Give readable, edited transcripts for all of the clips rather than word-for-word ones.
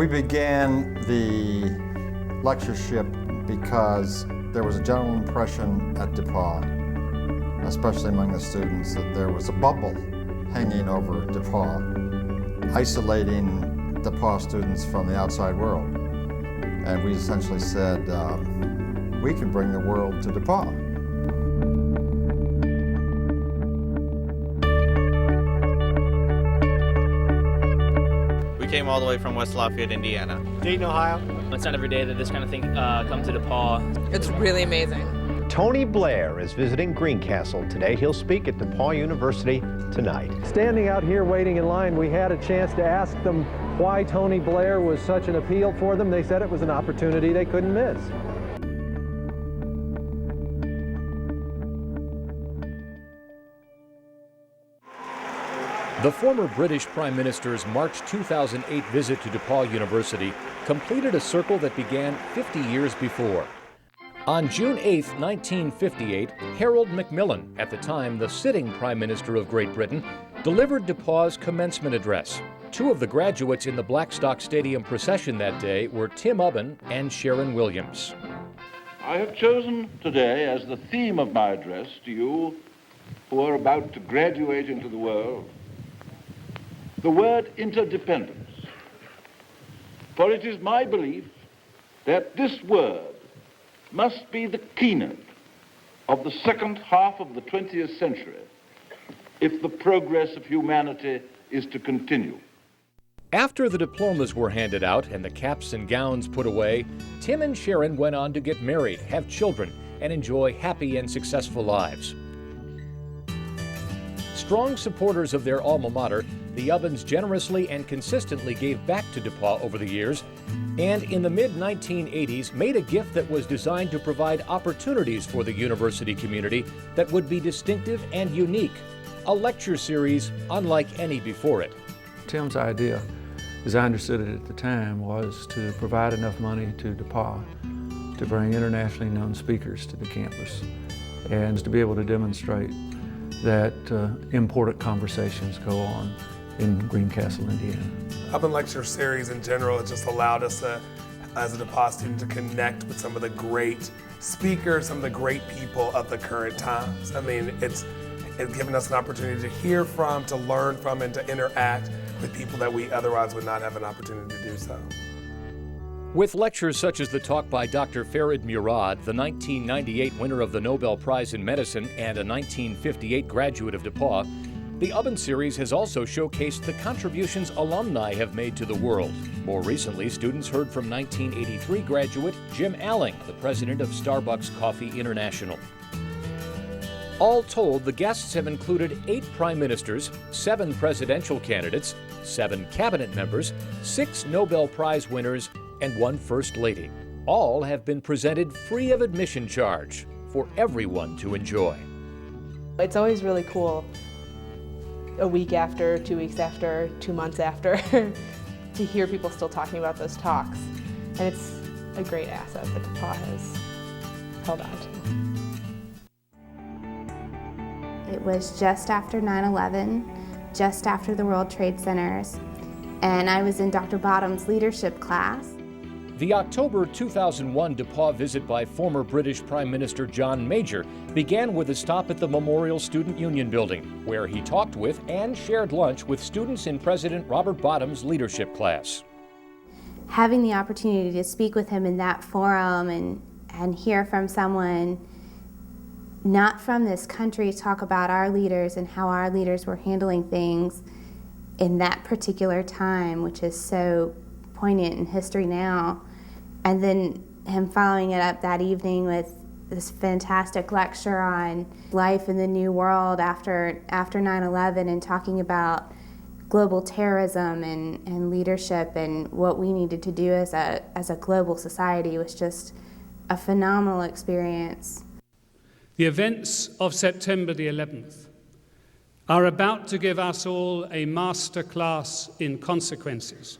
We began the lectureship because there was a general impression at DePauw, especially among the students, that there was a bubble hanging over DePauw, isolating DePauw students from the outside world. And we essentially said, we can bring the world to DePauw. We came all the way from West Lafayette, Indiana. Dayton, Ohio. It's not every day that this kind of thing comes to DePauw. It's really amazing. Tony Blair is visiting Greencastle today. He'll speak at DePauw University tonight. Standing out here waiting in line, we had a chance to ask them why Tony Blair was such an appeal for them. They said it was an opportunity they couldn't miss. The former British Prime Minister's March 2008 visit to DePauw University completed a circle that began 50 years before. On June 8, 1958, Harold Macmillan, at the time the sitting Prime Minister of Great Britain, delivered DePauw's Commencement Address. Two of the graduates in the Blackstock Stadium procession that day were Tim Ubben and Sharon Williams. I have chosen today as the theme of my address to you who are about to graduate into the world, the word interdependence. For it is my belief that this word must be the keynote of the second half of the 20th century if the progress of humanity is to continue. After the diplomas were handed out and the caps and gowns put away, Tim and Sharon went on to get married, have children, and enjoy happy and successful lives. Strong supporters of their alma mater, the Ubbens generously and consistently gave back to DePauw over the years, and in the mid-1980s made a gift that was designed to provide opportunities for the university community that would be distinctive and unique, a lecture series unlike any before it. Tim's idea, as I understood it at the time, was to provide enough money to DePauw to bring internationally known speakers to the campus and to be able to demonstrate that important conversations go on in Greencastle, Indiana. Ubben Lecture Series in general has just allowed us as a DePauw student to connect with some of the great speakers, some of the great people of the current times. I mean, it's given us an opportunity to hear from, to learn from, and to interact with people that we otherwise would not have an opportunity to do so. With lectures such as the talk by Dr. Farid Murad, the 1998 winner of the Nobel Prize in Medicine and a 1958 graduate of DePauw, the Ubben series has also showcased the contributions alumni have made to the world. More recently, students heard from 1983 graduate Jim Alling, the president of Starbucks Coffee International. All told, the guests have included 8 prime ministers, 7 presidential candidates, 7 cabinet members, 6 Nobel Prize winners, and 1 First Lady. All have been presented free of admission charge for everyone to enjoy. It's always really cool, a week after, 2 weeks after, 2 months after, to hear people still talking about those talks. And it's a great asset that DePauw has held on to. It was just after 9/11, just after the World Trade Centers, and I was in Dr. Bottom's leadership class. The October 2001 DePauw visit by former British Prime Minister John Major began with a stop at the Memorial Student Union building, where he talked with and shared lunch with students in President Robert Bottom's leadership class. Having the opportunity to speak with him in that forum and hear from someone not from this country talk about our leaders and how our leaders were handling things in that particular time, which is so poignant in history now, and then him following it up that evening with this fantastic lecture on life in the new world after 9/11 and talking about global terrorism and leadership and what we needed to do as a global society was just a phenomenal experience. The events of September the 11th are about to give us all a master class in consequences.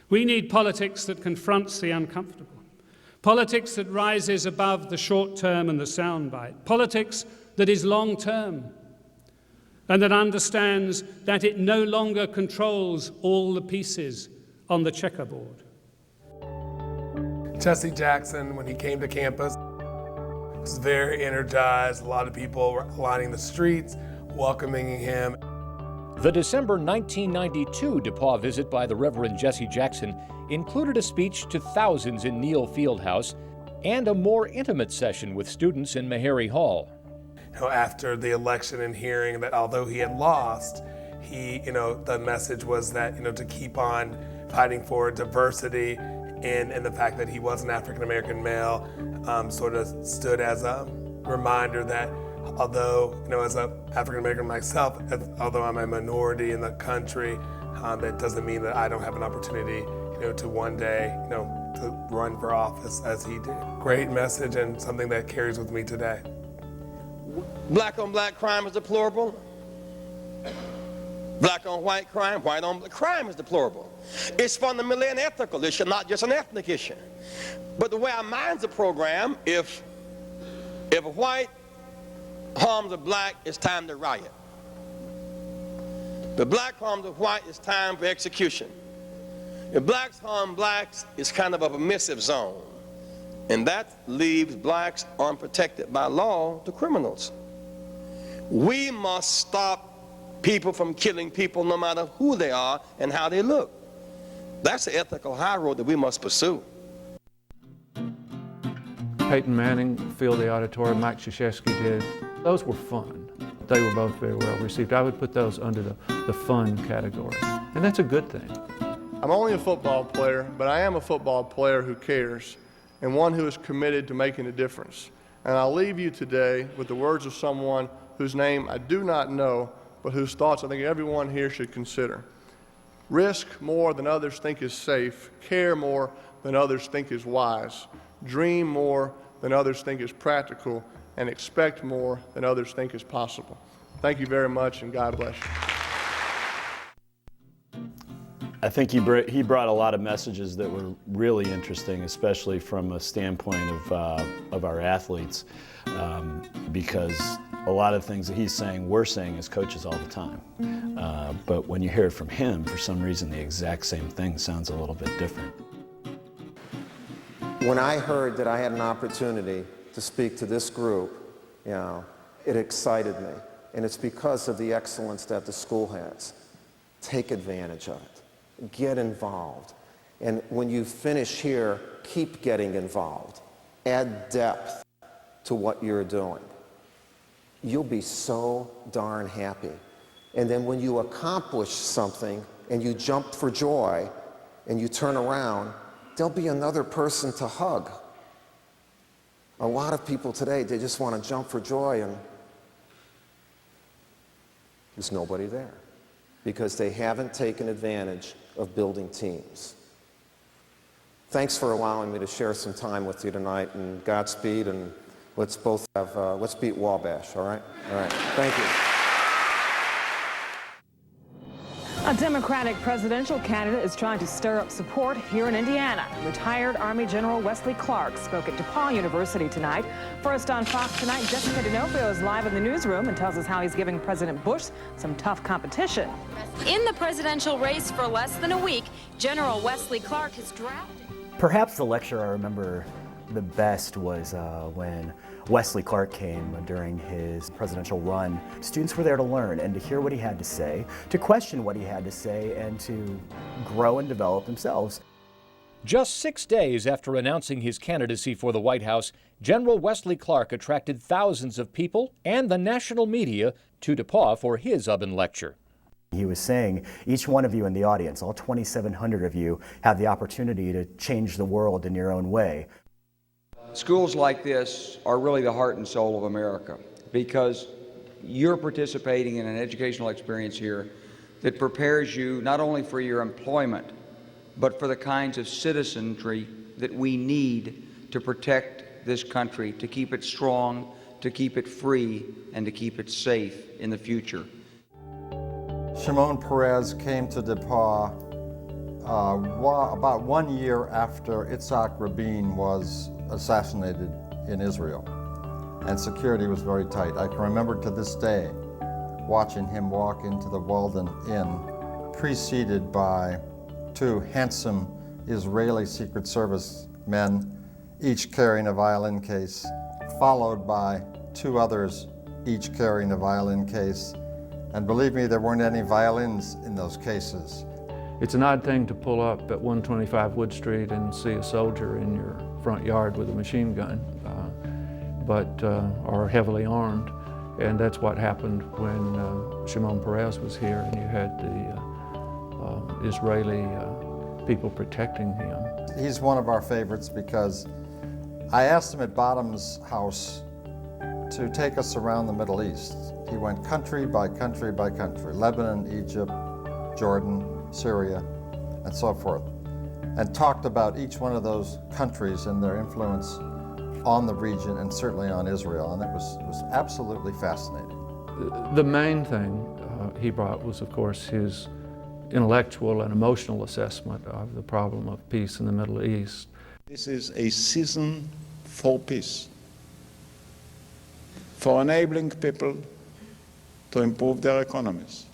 We need politics that confronts the uncomfortable, politics that rises above the short term and the soundbite, politics that is long term and that understands that it no longer controls all the pieces on the checkerboard. Jesse Jackson, when he came to campus, was very energized. A lot of people were lining the streets, welcoming him. The December 1992 DePauw visit by the Reverend Jesse Jackson included a speech to thousands in Neal Fieldhouse and a more intimate session with students in Meharry Hall. After the election and hearing that although he had lost, the message was that, to keep on fighting for diversity, and the fact that he was an African-American male sort of stood as a reminder that although, as an African-American myself, although I'm a minority in the country, that doesn't mean that I don't have an opportunity, to one day, to run for office as he did. Great message and something that carries with me today. Black on black crime is deplorable. Black on white crime, white on black crime is deplorable. It's fundamentally an ethical issue, not just an ethnic issue. But the way our minds are programmed, if a white harms a black, it's time to riot. The black harms a white, it's time for execution. If blacks harm blacks, it's kind of a permissive zone. And that leaves blacks unprotected by law to criminals. We must stop people from killing people no matter who they are and how they look. That's the ethical high road that we must pursue. Peyton Manning filled the auditorium, Mike Krzyzewski did. Those were fun. They were both very well received. I would put those under the fun category, and that's a good thing. I'm only a football player, but I am a football player who cares and one who is committed to making a difference. And I'll leave you today with the words of someone whose name I do not know, but whose thoughts I think everyone here should consider. Risk more than others think is safe, care more than others think is wise, dream more than others think is practical, and expect more than others think is possible. Thank you very much, and God bless you. I think he brought a lot of messages that were really interesting, especially from a standpoint of our athletes, because a lot of things that he's saying, we're saying as coaches all the time. But when you hear it from him, for some reason, the exact same thing sounds a little bit different. When I heard that I had an opportunity to speak to this group, it excited me. And it's because of the excellence that the school has. Take advantage of it. Get involved. And when you finish here, keep getting involved. Add depth to what you're doing. You'll be so darn happy. And then when you accomplish something and you jump for joy and you turn around, there'll be another person to hug. A lot of people today, they just want to jump for joy and there's nobody there because they haven't taken advantage of building teams. Thanks for allowing me to share some time with you tonight, and Godspeed, and let's beat Wabash, all right? All right, thank you. A Democratic presidential candidate is trying to stir up support here in Indiana. Retired Army General Wesley Clark spoke at DePauw University tonight. First on Fox Tonight, Jessica D'Onofrio is live in the newsroom and tells us how he's giving President Bush some tough competition. In the presidential race for less than a week, General Wesley Clark has drafted. Perhaps the lecture I remember the best was when Wesley Clark came during his presidential run. Students were there to learn and to hear what he had to say, to question what he had to say, and to grow and develop themselves. Just 6 days after announcing his candidacy for the White House, General Wesley Clark attracted thousands of people and the national media to DePauw for his Ubben lecture. He was saying, each one of you in the audience, all 2,700 of you, have the opportunity to change the world in your own way. Schools like this are really the heart and soul of America because you're participating in an educational experience here that prepares you not only for your employment, but for the kinds of citizenry that we need to protect this country, to keep it strong, to keep it free, and to keep it safe in the future. Shimon Peres came to DePauw about 1 year after Yitzhak Rabin was assassinated in Israel, and security was very tight. I can remember to this day watching him walk into the Walden Inn, preceded by 2 handsome Israeli Secret Service men, each carrying a violin case, followed by 2 others, each carrying a violin case. And believe me, there weren't any violins in those cases. It's an odd thing to pull up at 125 Wood Street and see a soldier in your front yard with a machine gun, or heavily armed. And that's what happened when Shimon Peres was here and you had the Israeli people protecting him. He's one of our favorites because I asked him at Bottom's house to take us around the Middle East. He went country by country by country, Lebanon, Egypt, Jordan, Syria, and so forth, and talked about each one of those countries and their influence on the region and certainly on Israel, and it was absolutely fascinating. The main thing he brought was, of course, his intellectual and emotional assessment of the problem of peace in the Middle East. This is a season for peace, for enabling people to improve their economies,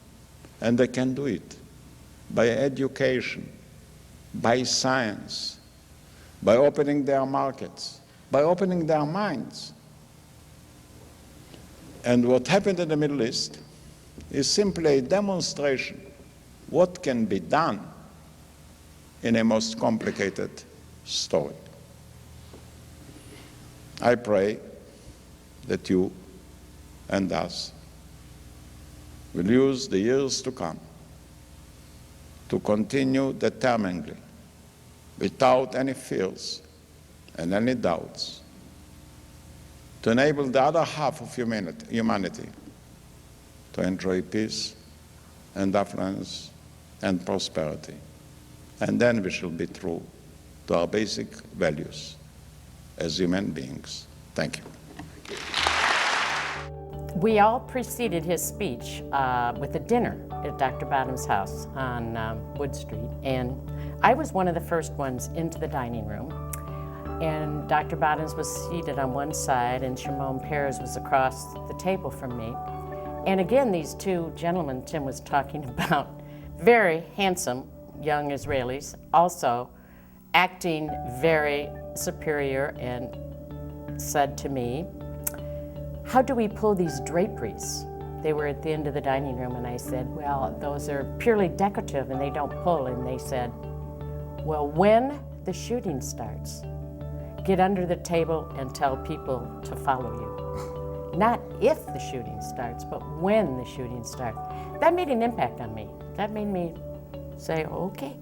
and they can do it by education, by science, by opening their markets, by opening their minds. And what happened in the Middle East is simply a demonstration what can be done in a most complicated story. I pray that you and us will use the years to come to continue determinedly, without any fears and any doubts, to enable the other half of humanity to enjoy peace and affluence and prosperity. And then we shall be true to our basic values as human beings. Thank you. We all preceded his speech with a dinner at Dr. Bottom's house on Wood Street, and I was one of the first ones into the dining room, and Dr. Bottoms was seated on one side and Shimon Peres was across the table from me. And again, these 2 gentlemen Tim was talking about, very handsome young Israelis, also acting very superior, and said to me, "How do we pull these draperies?" They were at the end of the dining room, and I said, "Well, those are purely decorative and they don't pull." And they said, "Well, when the shooting starts, get under the table and tell people to follow you." Not if the shooting starts, but when the shooting starts. That made an impact on me. That made me say, okay.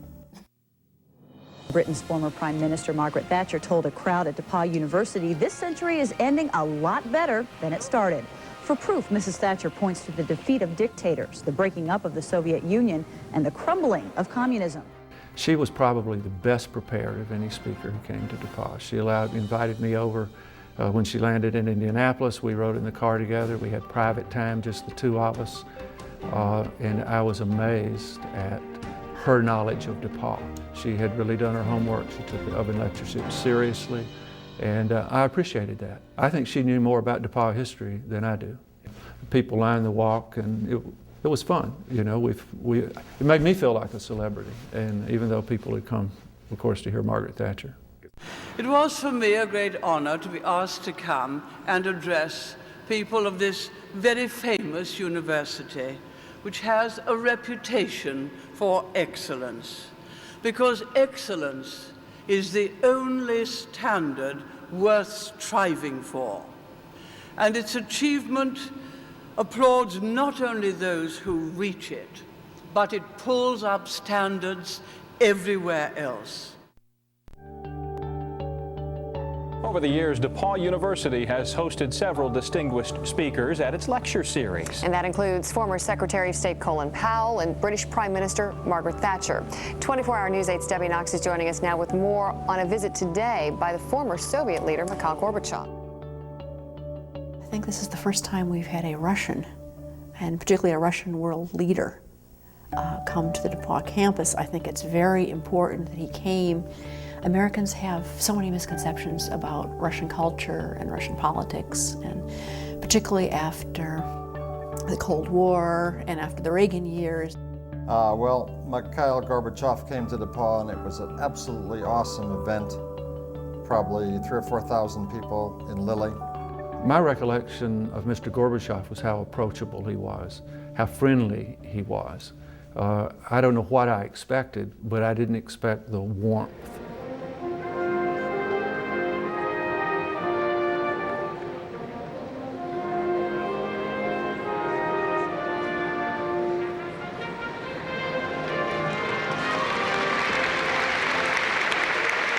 Britain's former Prime Minister Margaret Thatcher told a crowd at DePauw University this century is ending a lot better than it started. For proof, Mrs. Thatcher points to the defeat of dictators, the breaking up of the Soviet Union, and the crumbling of communism. She was probably the best prepared of any speaker who came to DePauw. She invited me over when she landed in Indianapolis. We rode in the car together. We had private time, just the 2 of us. And I was amazed at her knowledge of DePauw. She had really done her homework. She took the Ubben lectureship seriously, and I appreciated that. I think she knew more about DePauw history than I do. People lined the walk, and it was fun. You know, it made me feel like a celebrity, and even though people had come, of course, to hear Margaret Thatcher. It was for me a great honor to be asked to come and address people of this very famous university, which has a reputation for excellence, because excellence is the only standard worth striving for. And its achievement applauds not only those who reach it, but it pulls up standards everywhere else. Over the years, DePauw University has hosted several distinguished speakers at its lecture series. And that includes former Secretary of State Colin Powell and British Prime Minister Margaret Thatcher. 24-hour News 8's Debbie Knox is joining us now with more on a visit today by the former Soviet leader Mikhail Gorbachev. I think this is the first time we've had a Russian, and particularly a Russian world leader, come to the DePauw campus. I think it's very important that he came. Americans have so many misconceptions about Russian culture and Russian politics, and particularly after the Cold War and after the Reagan years. Well, Mikhail Gorbachev came to DePauw, and it was an absolutely awesome event. Probably 3,000 or 4,000 people in Lilly. My recollection of Mr. Gorbachev was how approachable he was, how friendly he was. I don't know what I expected, but I didn't expect the warmth.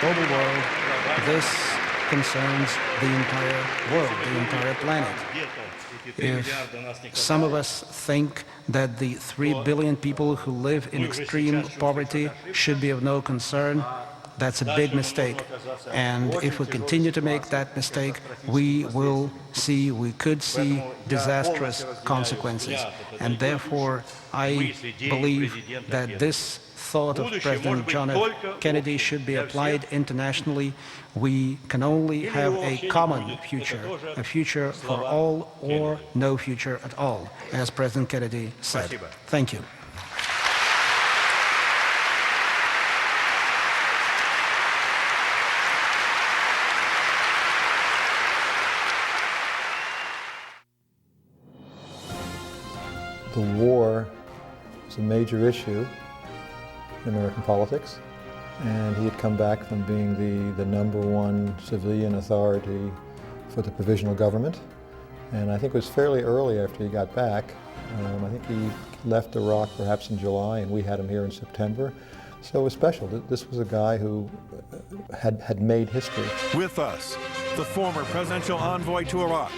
Global world, this concerns the entire world, the entire planet. If some of us think that the 3 billion people who live in extreme poverty should be of no concern, that's a big mistake. And if we continue to make that mistake, we could see disastrous consequences. And therefore, I believe that this thought of President John F. Kennedy should be applied internationally. We can only have a common future, a future for all or no future at all, as President Kennedy said. Thank you. The war was a major issue in American politics, and he had come back from being the #1 civilian authority for the provisional government. And I think it was fairly early after he got back. I think he left Iraq perhaps in July, and we had him here in September. So it was special. This was a guy who had made history. With us, the former presidential envoy to Iraq,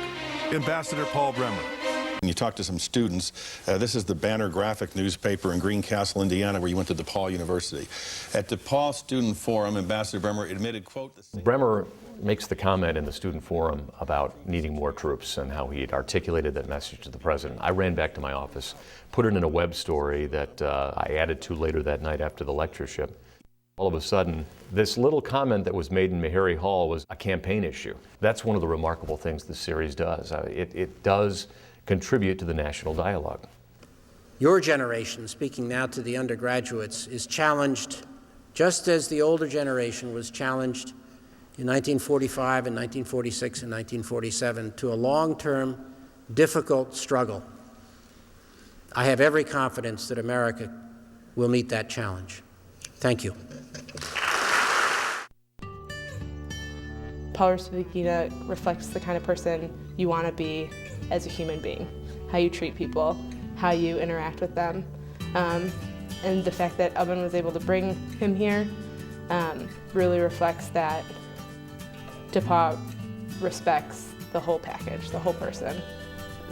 Ambassador Paul Bremer. You talk to some students. This is the Banner Graphic newspaper in Greencastle, Indiana, where you went to DePauw University. At DePauw Student Forum, Ambassador Bremer admitted, quote, Bremer makes the comment in the student forum about needing more troops and how he had articulated that message to the president. I ran back to my office, put it in a web story that I added to later that night after the lectureship. All of a sudden, this little comment that was made in Meharry Hall was a campaign issue. That's one of the remarkable things this series does. It does contribute to the national dialogue. Your generation, speaking now to the undergraduates, is challenged just as the older generation was challenged in 1945 and 1946 and 1947 to a long-term, difficult struggle. I have every confidence that America will meet that challenge. Thank you. Paul Rusesabagina reflects the kind of person you want to be as a human being, how you treat people, how you interact with them. And the fact that Ubben was able to bring him here really reflects that DePauw respects the whole package, the whole person.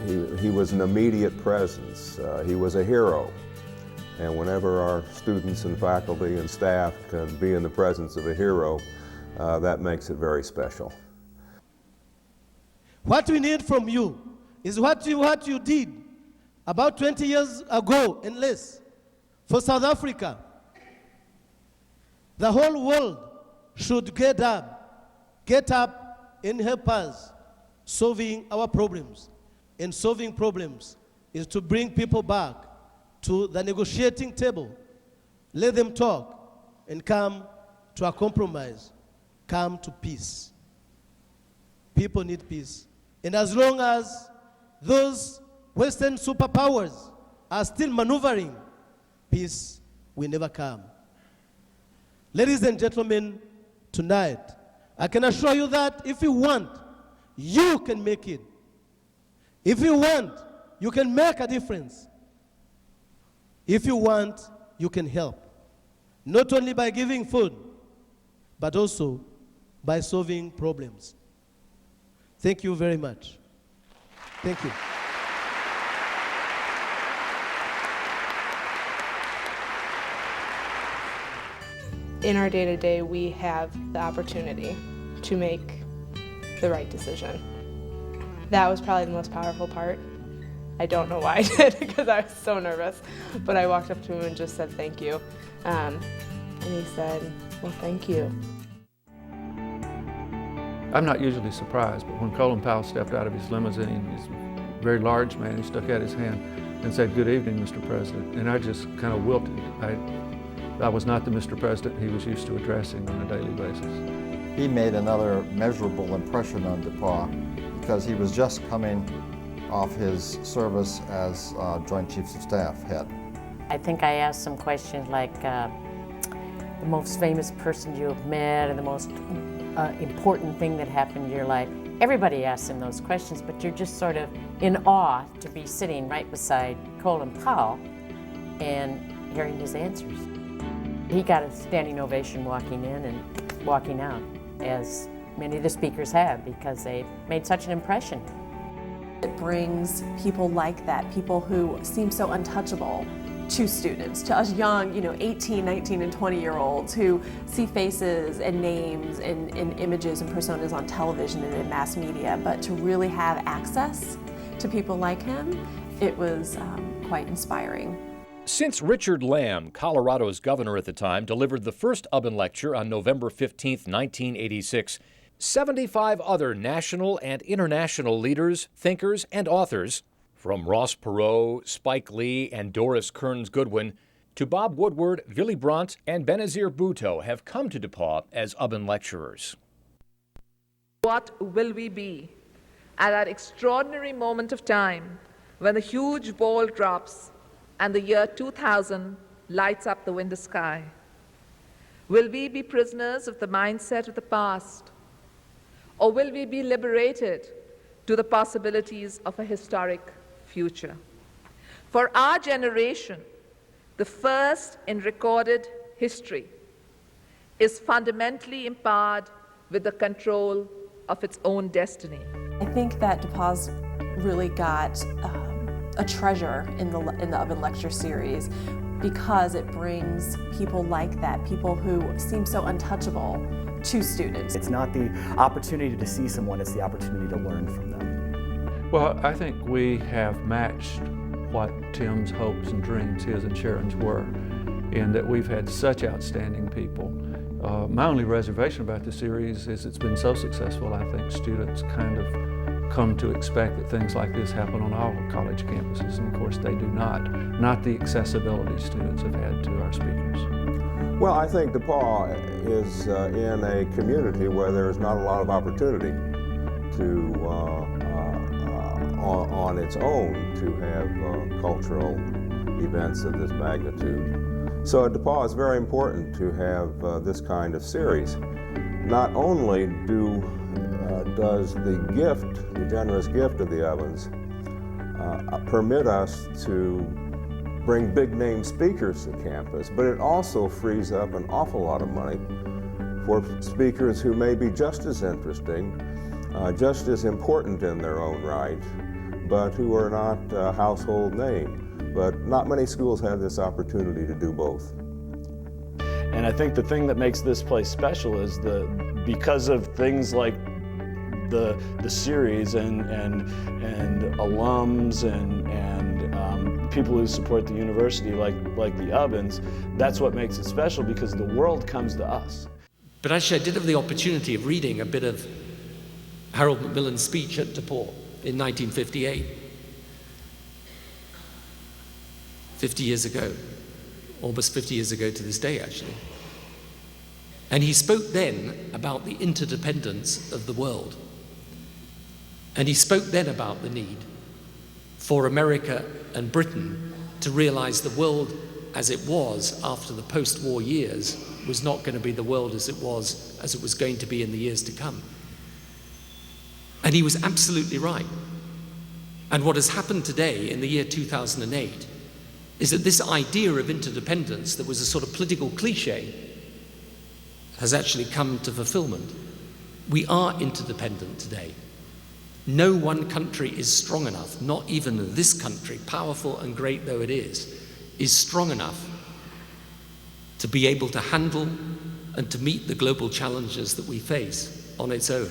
He was an immediate presence. He was a hero. And whenever our students and faculty and staff can be in the presence of a hero, that makes it very special. What we need from you is what you did about 20 years ago and less for South Africa. The whole world should get up and help us solving our problems. And solving problems is to bring people back to the negotiating table, let them talk and come to a compromise, come to peace. People need peace. And as long as those Western superpowers are still maneuvering, peace will never come. Ladies and gentlemen, tonight, I can assure you that if you want, you can make it. If you want, you can make a difference. If you want, you can help. Not only by giving food, but also by solving problems. Thank you very much. Thank you. In our day-to-day, we have the opportunity to make the right decision. That was probably the most powerful part. I don't know why I did, because I was so nervous. But I walked up to him and just said thank you. And he said, well, thank you. I'm not usually surprised, but when Colin Powell stepped out of his limousine, he's a very large man, he stuck out his hand. and said, "Good evening, Mr. President." And I just kind of wilted. I was not the Mr. President he was used to addressing on a daily basis. He made another measurable impression on DePauw because he was just coming off his service as Joint Chiefs of Staff head. I think I asked some questions like the most famous person you have met or the most important thing that happened in your life. Everybody asks him those questions, but you're just sort of in awe to be sitting right beside Colin Powell and hearing his answers. He got a standing ovation walking in and walking out, as many of the speakers have, because they made such an impression. It brings people like that, people who seem so untouchable, to students, to us young, 18, 19, and 20-year-olds who see faces and names and images and personas on television and in mass media, but to really have access to people like him, it was quite inspiring. Since Richard Lamb, Colorado's governor at the time, delivered the first Ubben lecture on November 15, 1986, 75 other national and international leaders, thinkers, and authors, from Ross Perot, Spike Lee, and Doris Kearns Goodwin, to Bob Woodward, Willy Brandt, and Benazir Bhutto, have come to DePauw as Ubben lecturers. What will we be at that extraordinary moment of time when the huge ball drops and the year 2000 lights up the winter sky? Will we be prisoners of the mindset of the past? Or will we be liberated to the possibilities of a historic future? For our generation, the first in recorded history is fundamentally empowered with the control of its own destiny. I think that DePauw's really got a treasure in the Ubben Lecture Series because it brings people like that, people who seem so untouchable, to students. It's not the opportunity to see someone, it's the opportunity to learn from them. Well, I think we have matched what Tim's hopes and dreams, his and Sharon's, were, in that we've had such outstanding people. My only reservation about the series is it's been so successful, I think students kind of come to expect that things like this happen on all college campuses, and of course they do not the accessibility students have had to our speakers. Well, I think DePauw is in a community where there's not a lot of opportunity to on its own to have cultural events of this magnitude. So at DePauw it's very important to have this kind of series. Not only does the generous gift of the Ubbens permit us to bring big name speakers to campus, but it also frees up an awful lot of money for speakers who may be just as interesting, just as important in their own right, but who are not a household name. But not many schools have this opportunity to do both. And I think the thing that makes this place special is because of things like the series and alums and people who support the university like the Ubbens, that's what makes it special, because the world comes to us. But actually I did have the opportunity of reading a bit of Harold Macmillan's speech at DePauw in 1958, 50 years ago, almost 50 years ago to this day actually. And he spoke then about the interdependence of the world. And he spoke then about the need for America and Britain to realize the world as it was after the post-war years was not going to be the world as it was going to be in the years to come. And he was absolutely right. And what has happened today in the year 2008 is that this idea of interdependence that was a sort of political cliche has actually come to fulfillment. We are interdependent today. No one country is strong enough, not even this country, powerful and great though it is strong enough to be able to handle and to meet the global challenges that we face on its own.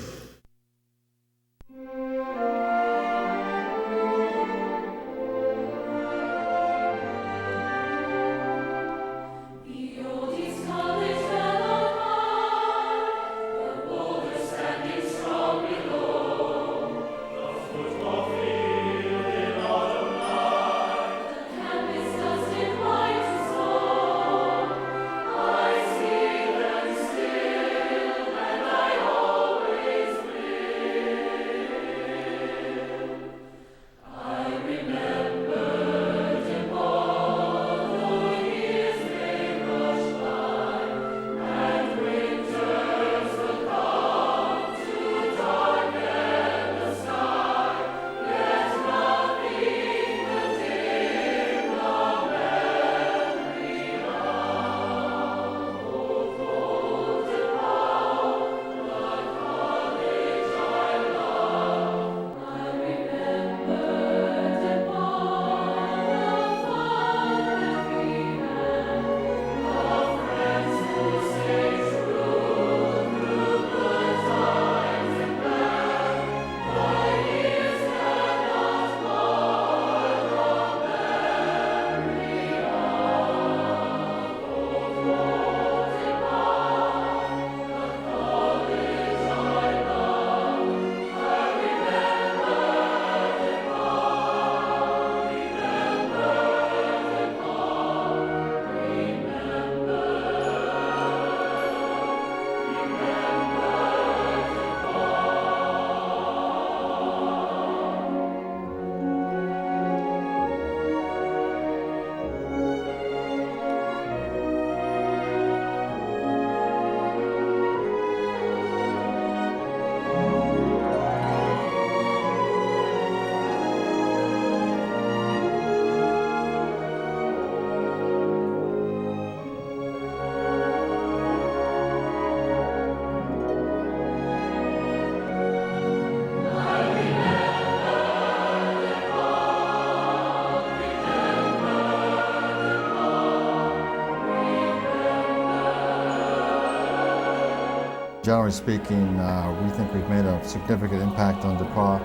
Generally speaking, we think we've made a significant impact on DePauw,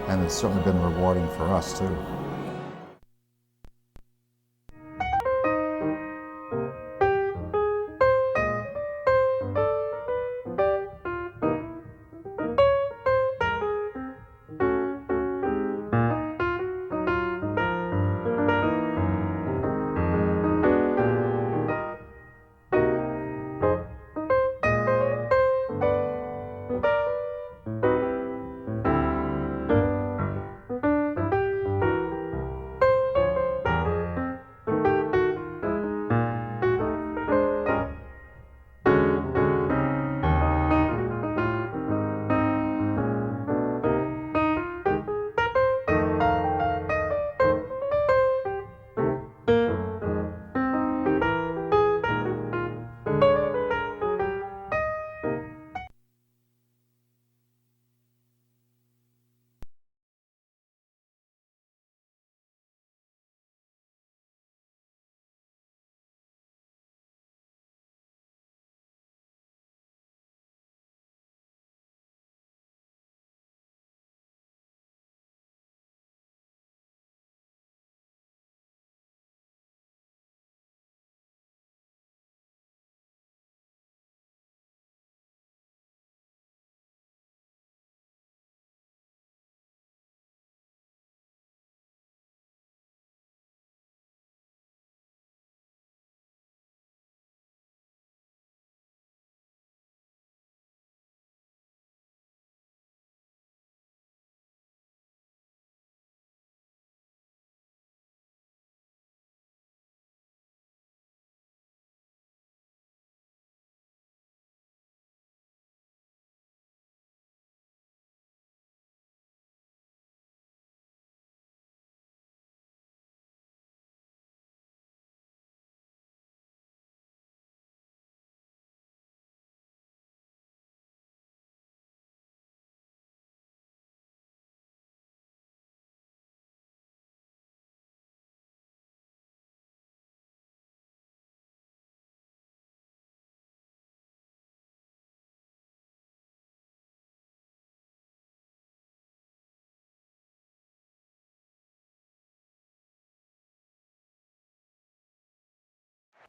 and it's certainly been rewarding for us too.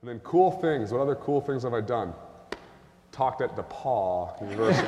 And then cool things. What other cool things have I done? Talked at DePauw University.